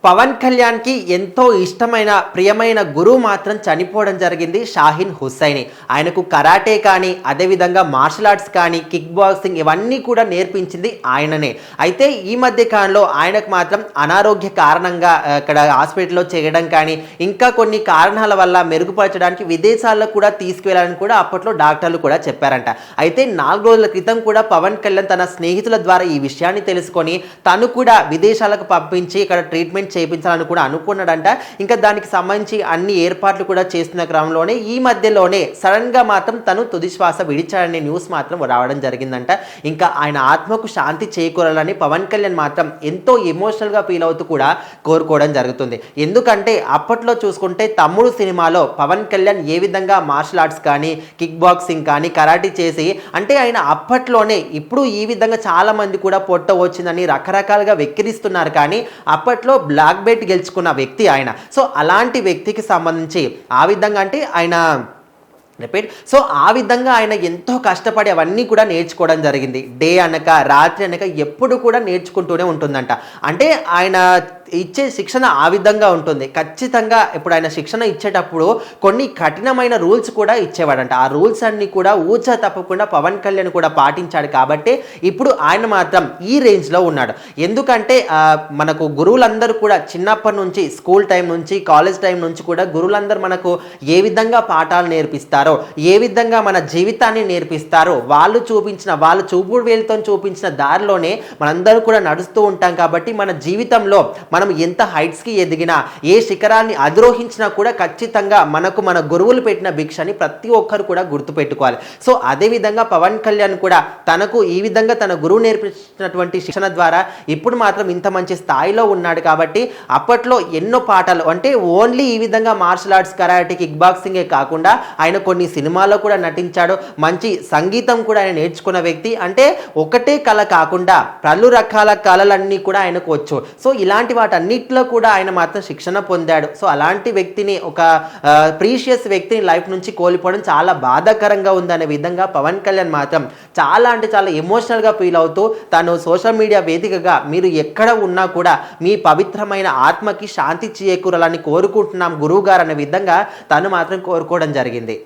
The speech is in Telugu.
పవన్ కళ్యాణ్కి ఎంతో ఇష్టమైన ప్రియమైన గురువు మాత్రం చనిపోవడం జరిగింది. షాహీన్ హుస్సైని. ఆయనకు కరాటే కానీ అదేవిధంగా మార్షల్ ఆర్ట్స్ కానీ కిక్ బాక్సింగ్ ఇవన్నీ కూడా నేర్పించింది ఆయననే. అయితే ఈ మధ్య కాలంలో ఆయనకు మాత్రం అనారోగ్య కారణంగా ఇక్కడ హాస్పిటల్లో చేయడం కానీ ఇంకా కొన్ని కారణాల వల్ల మెరుగుపరచడానికి విదేశాల్లో కూడా తీసుకువెళ్ళాలని కూడా అప్పట్లో డాక్టర్లు కూడా చెప్పారంట. అయితే 4 రోజుల క్రితం కూడా పవన్ కళ్యాణ్ తన స్నేహితుల ద్వారా ఈ విషయాన్ని తెలుసుకొని తను కూడా విదేశాలకు పంపించి ఇక్కడ ట్రీట్మెంట్ చేయించాలని కూడా అనుకున్నాడంట. ఇంకా దానికి సంబంధించి అన్ని ఏర్పాట్లు కూడా చేస్తున్న క్రమంలోనే ఈ మధ్యలోనే సడన్గా మాత్రం తను తుది శ్వాస విడిచాడనే న్యూస్ మాత్రం రావడం జరిగిందంట. ఇంకా ఆయన ఆత్మకు శాంతి చేకూరాలని పవన్ కళ్యాణ్ మాత్రం ఎంతో ఎమోషనల్గా ఫీల్ అవుతూ కూడా కోరుకోవడం జరుగుతుంది. ఎందుకంటే అప్పట్లో చూసుకుంటే తమ్ముడు సినిమాలో పవన్ కళ్యాణ్ ఏ విధంగా మార్షల్ ఆర్ట్స్ కానీ కిక్ బాక్సింగ్ కానీ కరాటే చేసి అంటే ఆయన అప్పట్లోనే ఇప్పుడు ఈ విధంగా చాలా మంది కూడా పొట్ట వచ్చిందని రకరకాలుగా వెక్కిరిస్తున్నారు. కానీ అప్పట్లో బ్లాక్ బెల్ట్ గెలుచుకున్న వ్యక్తి ఆయన. సో అలాంటి వ్యక్తికి సంబంధించి ఆ విధంగా అంటే ఆయన సో ఆ విధంగా ఆయన ఎంతో కష్టపడి అవన్నీ కూడా నేర్చుకోవడం జరిగింది. డే అనక రాత్రి అనక ఎప్పుడు కూడా నేర్చుకుంటూనే ఉంటుందంట. అంటే ఆయన ఇచ్చే శిక్షణ ఆ విధంగా ఉంటుంది. ఖచ్చితంగా ఇప్పుడు ఆయన శిక్షణ ఇచ్చేటప్పుడు కొన్ని కఠినమైన రూల్స్ కూడా ఇచ్చేవాడంట. ఆ రూల్స్ అన్నీ కూడా ఊచా తప్పకుండా పవన్ కళ్యాణ్ కూడా పాటించాడు. కాబట్టి ఇప్పుడు ఆయన మాత్రం ఈ రేంజ్లో ఉన్నాడు. ఎందుకంటే మనకు గురువులందరూ కూడా చిన్నప్పటి నుంచి స్కూల్ టైం నుంచి కాలేజ్ టైం నుంచి కూడా గురువులందరూ మనకు ఏ విధంగా పాఠాలు నేర్పిస్తారో ఏ విధంగా మన జీవితాన్ని నేర్పిస్తారో వాళ్ళు చూపుడు వేలుతో చూపించిన దారిలోనే మనందరూ కూడా నడుస్తూ ఉంటాం. కాబట్టి మన జీవితంలో మనం ఎంత హైట్స్కి ఎదిగినా ఏ శిఖరాన్ని అధిరోహించినా కూడా ఖచ్చితంగా మన గురువులు పెట్టిన భిక్షని ప్రతి ఒక్కరు కూడా గుర్తుపెట్టుకోవాలి. సో అదేవిధంగా పవన్ కళ్యాణ్ కూడా తనకు ఈ విధంగా తన గురువు నేర్పించినటువంటి శిక్షణ ద్వారా ఇప్పుడు మాత్రం ఇంత మంచి స్థాయిలో ఉన్నాడు. కాబట్టి అప్పట్లో ఎన్నో పాఠాలు అంటే ఓన్లీ ఈ విధంగా మార్షల్ ఆర్ట్స్ కరాటే కిక్ బాక్సింగే కాకుండా ఆయన కొన్ని సినిమాల్లో కూడా నటించాడు. మంచి సంగీతం కూడా ఆయన నేర్చుకున్న వ్యక్తి. అంటే ఒకటే కళ కాకుండా పలు రకాల కళలన్నీ కూడా ఆయనకు వచ్చు. సో ఇలాంటి వాటన్నిటిలో కూడా ఆయన మాత్రం శిక్షణ పొందాడు. సో అలాంటి వ్యక్తిని ఒక ప్రీషియస్ వ్యక్తిని లైఫ్ నుంచి కోల్పోవడం చాలా బాధాకరంగా ఉందనే విధంగా పవన్ కళ్యాణ్ మాత్రం చాలా అంటే చాలా ఎమోషనల్గా ఫీల్ అవుతూ తను సోషల్ మీడియా వేదికగా మీరు ఎక్కడ ఉన్నా కూడా మీ పవిత్రమైన ఆత్మకి శాంతి చేకూరాలని కోరుకుంటున్నాం గురువు గారు అనే విధంగా తను మాత్రం కోరుకోవడం జరిగింది.